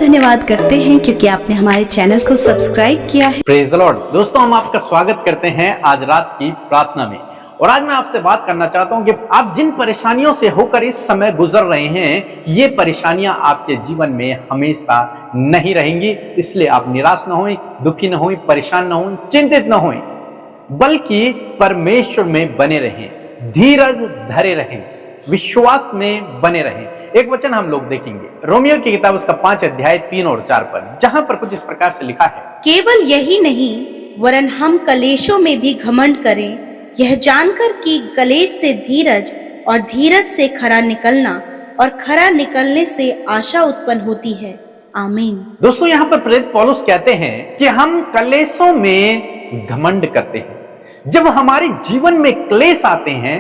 धन्यवाद करते हैं क्योंकि आपने हमारे चैनल को सब्सक्राइब किया है। Praise the Lord. दोस्तों, हम आपका स्वागत करते हैं आज रात की प्रार्थना में। और आज मैं आपसे बात करना चाहता हूं कि आप जिन परेशानियों से होकर इस समय गुजर रहे हैं, ये परेशानियां आपके जीवन में हमेशा नहीं रहेंगी। इसलिए आप निराश न हों, दुखी न हों, परेशान न हों, चिंतित न हों, बल्कि परमेश्वर में बने रहें, धीरज धरे रहें, विश्वास में बने रहें। एक वचन हम लोग देखेंगे रोमियो की किताब उसका 5 अध्याय 3 और 4 पर, जहां पर कुछ इस प्रकार से लिखा है, केवल यही नहीं वरन हम कलेशों में भी घमंड करें, यह जानकर कि कलेश से धीरज और धीरज से खरा निकलना और खरा निकलने से आशा उत्पन्न होती है। आमीन। दोस्तों, यहाँ पर प्रेरित पौलुस कहते हैं कि हम कलेशों में घमंड करते हैं। जब हमारे जीवन में क्लेश आते हैं,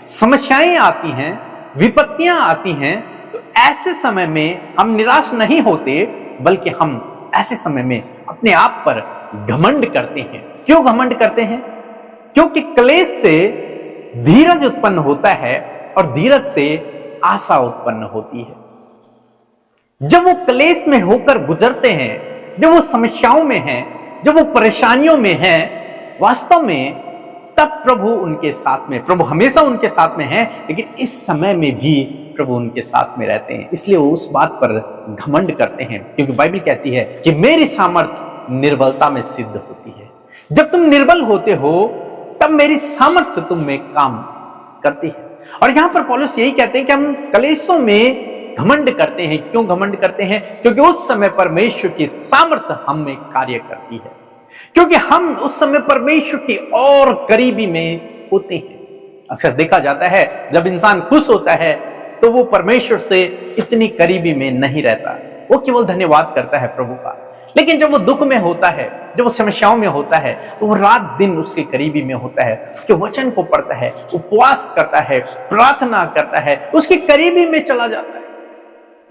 समस्याएं आती हैं, विपत्तियां आती हैं, तो ऐसे समय में हम निराश नहीं होते, बल्कि हम ऐसे समय में अपने आप पर घमंड करते हैं। क्यों घमंड करते हैं? क्योंकि क्लेश से धीरज उत्पन्न होता है और धीरज से आशा उत्पन्न होती है। जब वो क्लेश में होकर गुजरते हैं, जब वो समस्याओं में हैं, जब वो परेशानियों में हैं, वास्तव में तब प्रभु उनके साथ में, प्रभु हमेशा उनके साथ में है, लेकिन इस समय में भी प्रभु उनके साथ में रहते हैं। इसलिए वो उस बात पर घमंड करते हैं, क्योंकि बाइबल कहती है कि मेरी सामर्थ्य निर्बलता में सिद्ध होती है। जब तुम निर्बल होते हो तब मेरी सामर्थ्य तुम में काम करती है। और यहां पर पौलुस यही कहते हैं कि हम कलेशों में घमंड करते हैं। क्यों घमंड करते हैं? क्योंकि उस समय परमेश्वर की सामर्थ्य हम में कार्य करती है, क्योंकि हम उस समय परमेश्वर की और करीबी में होते हैं। अक्सर देखा जाता है जब इंसान खुश होता है तो वो परमेश्वर से इतनी करीबी में नहीं रहता, वो केवल धन्यवाद करता है प्रभु का। लेकिन जब वो दुख में होता है, जब वो समस्याओं में होता है, तो वो रात दिन उसके करीबी में होता है, उसके वचन को पढ़ता है, उपवास करता है, प्रार्थना करता है, उसके करीबी में चला जाता है।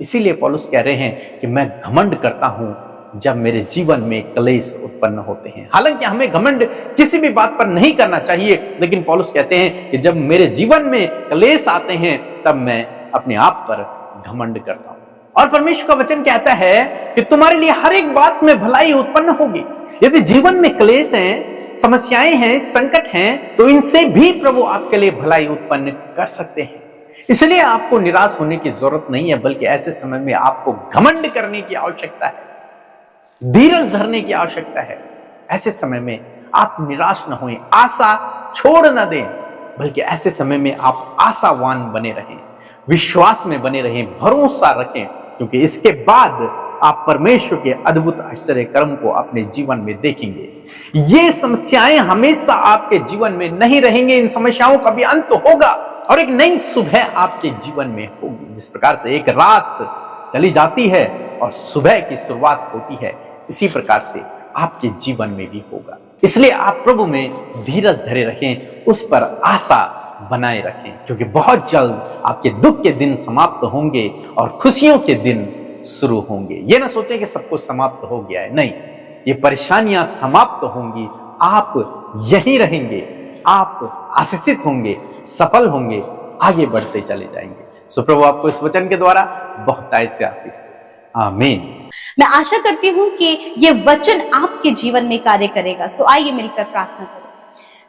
इसीलिए पौलुस कह रहे हैं कि मैं घमंड करता हूं जब मेरे जीवन में क्लेश उत्पन्न होते हैं। हालांकि हमें घमंड किसी भी बात पर नहीं करना चाहिए, लेकिन पौलुस कहते हैं कि जब मेरे जीवन में क्लेश आते हैं तब मैं अपने आप पर घमंड करता हूं। और परमेश्वर का वचन कहता है कि तुम्हारे लिए हर एक बात में भलाई उत्पन्न होगी। यदि जीवन में क्लेश हैं, समस्याएं हैं, संकट हैं, तो इनसे भी प्रभु आपके लिए भलाई उत्पन्न कर सकते हैं। इसलिए आपको निराश होने की जरूरत नहीं है, बल्कि ऐसे समय में आपको घमंड करने की आवश्यकता है, धीरज धरने की आवश्यकता है। ऐसे समय में आप निराश न हों, आशा छोड़ न दें, बल्कि ऐसे समय में आप आशावान बने रहें, विश्वास में बने रहें, भरोसा रखें, क्योंकि इसके बाद आप परमेश्वर के अद्भुत आश्चर्य कर्म को अपने जीवन में देखेंगे। ये समस्याएं हमेशा आपके जीवन में नहीं रहेंगे, इन समस्याओं का भी अंत होगा और एक नई सुबह आपके जीवन में होगी। जिस प्रकार से एक रात चली जाती है और सुबह की शुरुआत होती है, इसी प्रकार से आपके जीवन में भी होगा। इसलिए आप प्रभु में धीरज धरे रखें, उस पर आशा बनाए रखें, क्योंकि बहुत जल्द आपके दुख के दिन समाप्त होंगे और खुशियों के दिन शुरू होंगे। ये ना सोचें कि सब कुछ समाप्त हो गया है, नहीं, ये परेशानियां समाप्त होंगी, आप यहीं रहेंगे, आप आशीषित होंगे, सफल होंगे, आगे बढ़ते चले जाएंगे। सो प्रभु आपको इस वचन के द्वारा बहुतायत से आशीष दे। आमीन। मैं आशा करती हूँ कि ये वचन आपके जीवन में कार्य करेगा। सो आइए मिलकर प्रार्थना करें।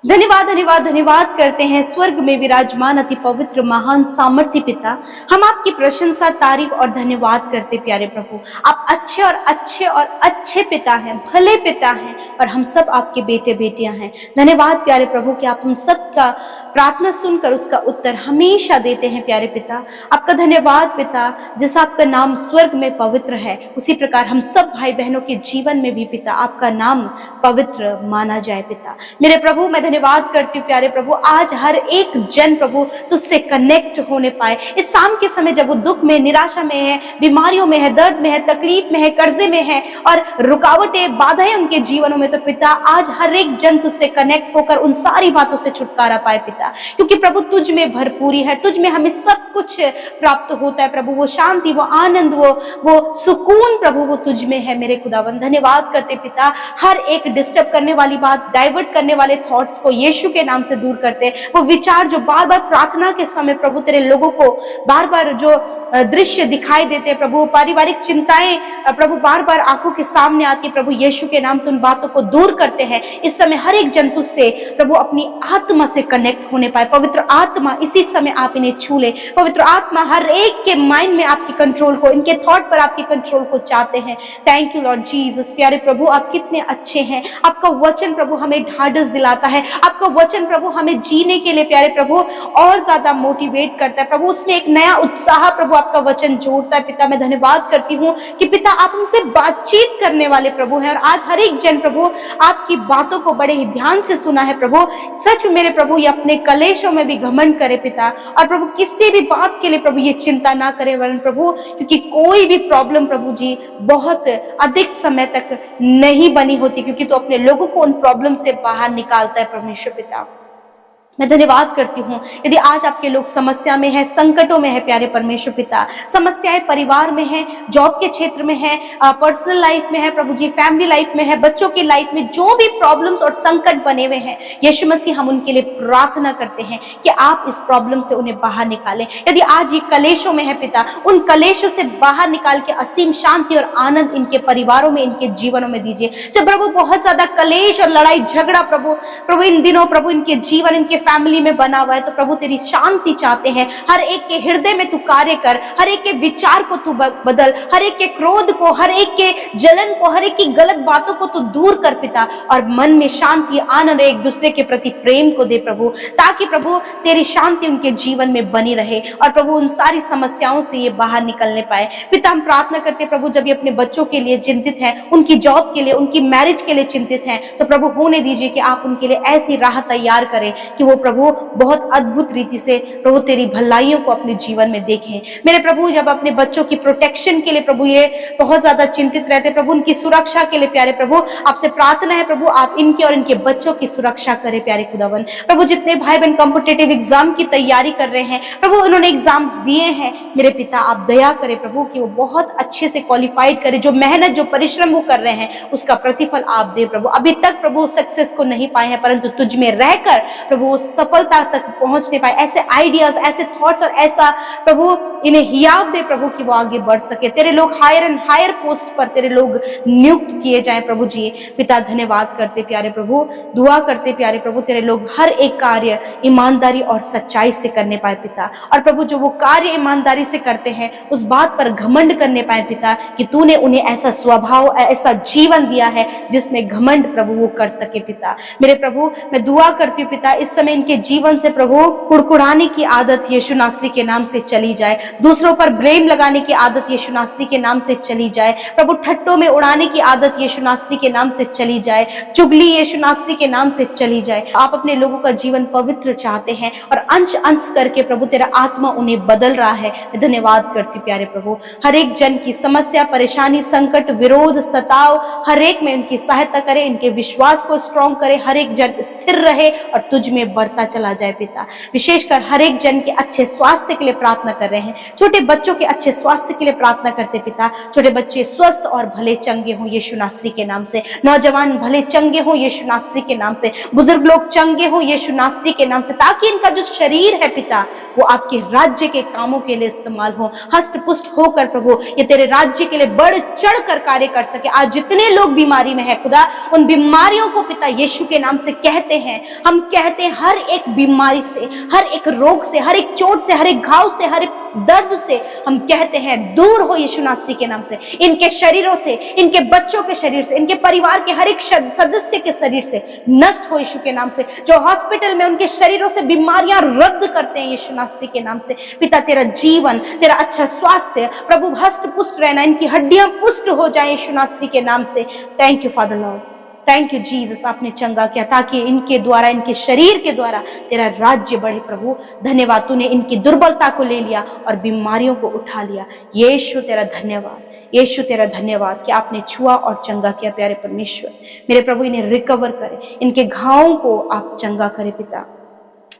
धन्यवाद धन्यवाद धन्यवाद करते हैं स्वर्ग में विराजमान अति पवित्र महान सामर्थ्य पिता, हम आपकी प्रशंसा, तारीफ और धन्यवाद करते प्यारे प्रभु। आप अच्छे और अच्छे और अच्छे पिता हैं, भले पिता हैं, और हम सब आपके बेटे बेटियां हैं। धन्यवाद प्यारे प्रभु कि आप हम सब का प्रार्थना सुनकर उसका उत्तर हमेशा देते हैं प्यारे पिता। आपका धन्यवाद पिता, जैसा आपका नाम स्वर्ग में पवित्र है, उसी प्रकार हम सब भाई बहनों के जीवन में भी पिता आपका नाम पवित्र माना जाए पिता। मेरे प्रभु, मैं धन्यवाद करती हूँ प्यारे प्रभु, आज हर एक जन प्रभु तुझसे कनेक्ट होने पाए। इस शाम के समय जब वो दुख में, निराशा में है, बीमारियों में है, दर्द में है, तकलीफ में है, कर्जे में है और रुकावटें, बाधाएं उनके जीवनों में, तो पिता आज हर एक जन तुझसे कनेक्ट होकर उन सारी बातों से छुटकारा पाए पिता, क्योंकि प्रभु तुझ में भरपूरी है, तुझ में हमें सब कुछ प्राप्त होता है प्रभु। वो शांति, वो आनंद, वो सुकून प्रभु वो तुझ में है मेरे खुदावन। धन्यवाद करते पिता, हर एक डिस्टर्ब करने वाली बात, डाइवर्ट करने वाले थॉट्स को यीशु के नाम से दूर करते हैं। वो विचार जो बार बार प्रार्थना के समय प्रभु तेरे लोगों को बार बार जो दृश्य दिखाई देते हैं प्रभु, पारिवारिक चिंताएं प्रभु बार बार आंखों के सामने आती है प्रभु, यीशु के नाम से उन बातों को दूर करते हैं। इस समय हर एक जंतु से प्रभु अपनी आत्मा से कनेक्ट होने पाए। पवित्र आत्मा इसी समय आप इन्हें छू ले। पवित्र आत्मा हर एक के माइंड में आपकी कंट्रोल को, इनके थॉट पर आपकी कंट्रोल को चाहते हैं। Thank you Lord Jesus. प्यारे प्रभु आप कितने अच्छे हैं। आपका वचन प्रभु हमें ढाढ़स दिलाता है। आपका वचन प्रभु हमें जीने के लिए प्यारे प्रभु और ज्यादा मोटिवेट करता है प्रभु, उसमें एक नया उत्साह प्रभु आपका वचन जोड़ता है। पिता मैं धन्यवाद करती हूँ कि पिता आप हमसे बातचीत करने वाले प्रभु हैं और आज हर एक जन प्रभु आपकी बातों को बड़े ही ध्यान से सुना है प्रभु। सच मेरे प्रभु ये अपने कलेशों में भी घमंड करे पिता, और प्रभु किसी भी बात के लिए प्रभु ये चिंता ना करे वरन प्रभु, क्योंकि कोई भी प्रॉब्लम प्रभु जी बहुत अधिक समय तक नहीं बनी होती, क्योंकि तो अपने लोगों को उन प्रॉब्लम से बाहर निकालता है परमेश्वर पिता। मैं धन्यवाद करती हूँ यदि आज आपके लोग समस्या में है, संकटों में है प्यारे परमेश्वर पिता, समस्याएं परिवार में है, जॉब के क्षेत्र में है, पर्सनल लाइफ में है प्रभु जी, फैमिली लाइफ में है, बच्चों की लाइफ में जो भी प्रॉब्लम्स और संकट बने हुए हैं यीशु मसीह हम उनके लिए प्रार्थना करते हैं कि आप इस प्रॉब्लम से उन्हें बाहर निकालें। यदि आज ये कलेशों में है पिता, उन कलेशों से बाहर निकाल के असीम शांति और आनंद इनके परिवारों में, इनके जीवनों में दीजिए। जब प्रभु बहुत ज्यादा कलेश और लड़ाई झगड़ा प्रभु इन दिनों प्रभु इनके जीवन, इनके फैमिली में बना हुआ है, तो प्रभु तेरी शांति चाहते हैं। हर एक के हृदय में तू कार्य कर, हर एक के विचार को तू बदल, हर एक के क्रोध को, हर एक के जलन को, हर एक की गलत बातों को तू दूर कर पिता, और मन में शांति आनंद एक दूसरे के प्रति प्रेम को दे प्रभु, ताकि प्रभु तेरी शांति उनके जीवन में बनी रहे और प्रभु उन सारी समस्याओं से ये बाहर निकलने पाए। पिता हम प्रार्थना करते प्रभु जब ये अपने बच्चों के लिए चिंतित हैं, उनकी जॉब के लिए, उनकी मैरिज के लिए चिंतित हैं, तो प्रभु होने दीजिए कि आप उनके लिए ऐसी राह तैयार करें कि वो प्रभु बहुत अद्भुत रीति से प्रभु तेरी भलाइयों को अपने जीवन में देखें। मेरे प्रभु जब अपने बच्चों की प्रोटेक्शन के लिए प्रभु ये बहुत ज्यादा चिंतित रहते प्रभु, उनकी सुरक्षा के लिए प्यारे प्रभु आपसे प्रार्थना है प्रभु आप इनके और इनके बच्चों की सुरक्षा करें प्यारे खुदावन। प्रभु जितने भाई बहन कॉम्पिटिटिव एग्जाम की तैयारी कर रहे हैं प्रभु, उन्होंने एग्जाम्स दिए हैं, मेरे पिता आप दया करें प्रभु कि वो बहुत अच्छे से क्वालिफाइड करे, जो मेहनत जो परिश्रम वो कर रहे हैं उसका प्रतिफल आप दे प्रभु। अभी तक प्रभु सक्सेस को नहीं पाए हैं, परंतु तुझ में रहकर प्रभु सफलता तक पहुंचने पाए, ऐसे आइडियाज, ऐसे थॉट्स और ऐसा प्रभु इन्हें हियाव दे प्रभु कि वो आगे बढ़ सके। तेरे लोग हायर एंड हायर पोस्ट पर तेरे लोग नियुक्त किए जाए प्रभु जी। पिता धन्यवाद करते प्यारे प्रभु, दुआ करते प्यारे प्रभु तेरे लोग हर एक कार्य ईमानदारी और सच्चाई से करने पाए पिता, और प्रभु जो वो कार्य ईमानदारी से करते हैं उस बात पर घमंड करने पाए पिता कि तूने उन्हें ऐसा स्वभाव, ऐसा जीवन दिया है जिसमें घमंड प्रभु वो कर सके पिता। मेरे प्रभु मैं दुआ करती हूँ पिता इस समय इनके जीवन से प्रभु कुड़कुड़ाने की आदत यीशु नासरी के नाम से चली जाए, दूसरों पर ब्लेम लगाने की आदत यीशु नासरी के नाम से चली जाए प्रभु, ठट्टों में उड़ाने की आदत यीशु नासरी के नाम से चली जाए, चुगली यीशु नासरी के नाम से चली जाए। आप अपने लोगों का जीवन पवित्र चाहते हैं और अंश अंश करके प्रभु तेरा आत्मा उन्हें बदल रहा है। धन्यवाद करती प्यारे प्रभु, हर एक जन की समस्या, परेशानी, संकट, विरोध, सताव, हर एक में उनकी सहायता करे, इनके विश्वास को स्ट्रॉन्ग करे, हर एक जन स्थिर रहे और तुझ में बढ़ता चला जाए पिता। विशेषकर हर एक जन के अच्छे स्वास्थ्य के लिए प्रार्थना कर रहे हैं, छोटे बच्चों के अच्छे स्वास्थ्य के लिए प्रार्थना करते पिता, छोटे बच्चे स्वस्थ और भले चंगे हों यीशु नासरी के नाम से, नौजवान भले चंगे हों यीशु नासरी के नाम से, बुजुर्ग लोग चंगे हों यीशु नासरी के नाम से, ताकि इनका जो शरीर है पिता वो आपके राज्य के कामों के लिए इस्तेमाल हो, हष्ट पुष्ट होकर प्रभु ये तेरे राज्य के लिए बढ़ चढ़ कर कार्य कर सके। आज जितने लोग बीमारी में है खुदा, उन बीमारियों को पिता यीशु के नाम से कहते हैं, हम कहते हैं हर एक बीमारी से, हर एक रोग से, हर एक चोट से, हर एक घाव से, हर एक दर्द से हम कहते हैं दूर हो यीशु नासरी के नाम से, इनके शरीरों से, इनके बच्चों के शरीर से, इनके परिवार के हर एक सदस्य के शरीर से नष्ट हो यीशु के नाम से। जो हॉस्पिटल में उनके शरीरों से बीमारियां रद्द करते हैं यीशु नासरी के नाम से पिता, तेरा जीवन, तेरा अच्छा स्वास्थ्य प्रभु हष्ट पुष्ट रहना, इनकी हड्डियां पुष्ट हो जाए यीशु नासरी के नाम से। Thank you father Lord, thank you Jesus, आपने चंगा किया ताकि इनके द्वारा, इनके शरीर के द्वारा तेरा राज्य बढ़े प्रभु। धन्यवाद, तूने इनकी दुर्बलता को ले लिया और बीमारियों को उठा लिया। यीशु तेरा धन्यवाद, यीशु तेरा धन्यवाद कि आपने छुआ और चंगा किया प्यारे परमेश्वर। मेरे प्रभु इन्हें रिकवर करे, इनके घावों को आप चंगा करे पिता।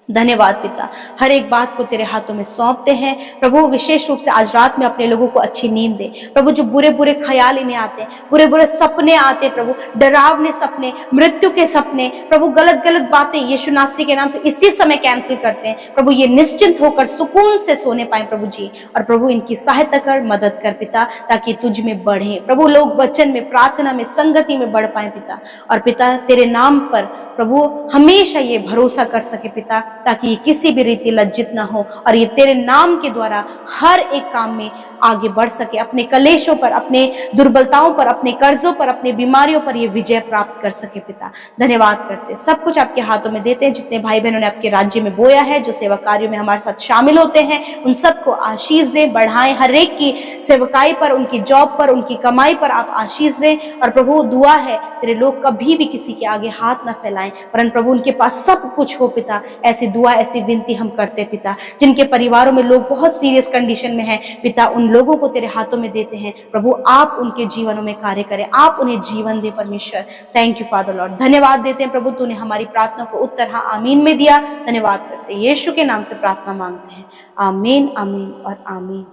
धन्यवाद पिता, हर एक बात को तेरे हाथों में सौंपते हैं प्रभु। विशेष रूप से आज रात में अपने लोगों को अच्छी नींद दे प्रभु। जो बुरे बुरे ख्याल इन्हें आते हैं, बुरे बुरे सपने आते हैं प्रभु, डरावने सपने, मृत्यु के सपने प्रभु, गलत गलत बातें, यीशु नासरी के नाम से इसी समय कैंसिल करते हैं प्रभु। ये निश्चिंत होकर सुकून से सोने पाए प्रभु जी। और प्रभु इनकी सहायता कर, मदद कर पिता, ताकि तुझ में बढ़े प्रभु, लोग वचन में, प्रार्थना में, संगति में बढ़ पाए पिता। और पिता तेरे नाम पर प्रभु हमेशा ये भरोसा कर सके पिता, ताकि ये किसी भी रीति लज्जित ना हो और ये तेरे नाम के द्वारा हर एक काम में आगे बढ़ सके, अपने कलेशों पर, अपने दुर्बलताओं पर, अपने कर्जों पर, अपनी बीमारियों पर ये विजय प्राप्त कर सके पिता। धन्यवाद करते, सब कुछ आपके हाथों में देते हैं। जितने भाई बहनों ने आपके राज्य में बोया है, जो सेवा कार्यों में हमारे साथ शामिल होते हैं, उन सबको आशीष दें, बढ़ाएं। हर एक की सेवकाई पर, उनकी जॉब पर, उनकी कमाई पर आप आशीष दें। और प्रभु दुआ है तेरे लोग कभी भी किसी के आगे हाथ ना फैलाएं, परंतु प्रभु उनके पास सब कुछ हो पिता। ऐसी दुआ, ऐसी विनती हम करते पिता। जिनके परिवारों में लोग बहुत सीरियस कंडीशन में हैं पिता, उन लोगों को तेरे हाथों में देते हैं प्रभु। आप उनके जीवनों में कार्य करें, आप उन्हें जीवन दे परमेश्वर। Thank you father Lord. धन्यवाद देते हैं प्रभु, तूने हमारी प्रार्थना को उत्तर हाँ आमीन में दिया। धन्यवाद करते हैं, यीशु के नाम से प्रार्थना मांगते हैं, आमीन आमीन और आमीन।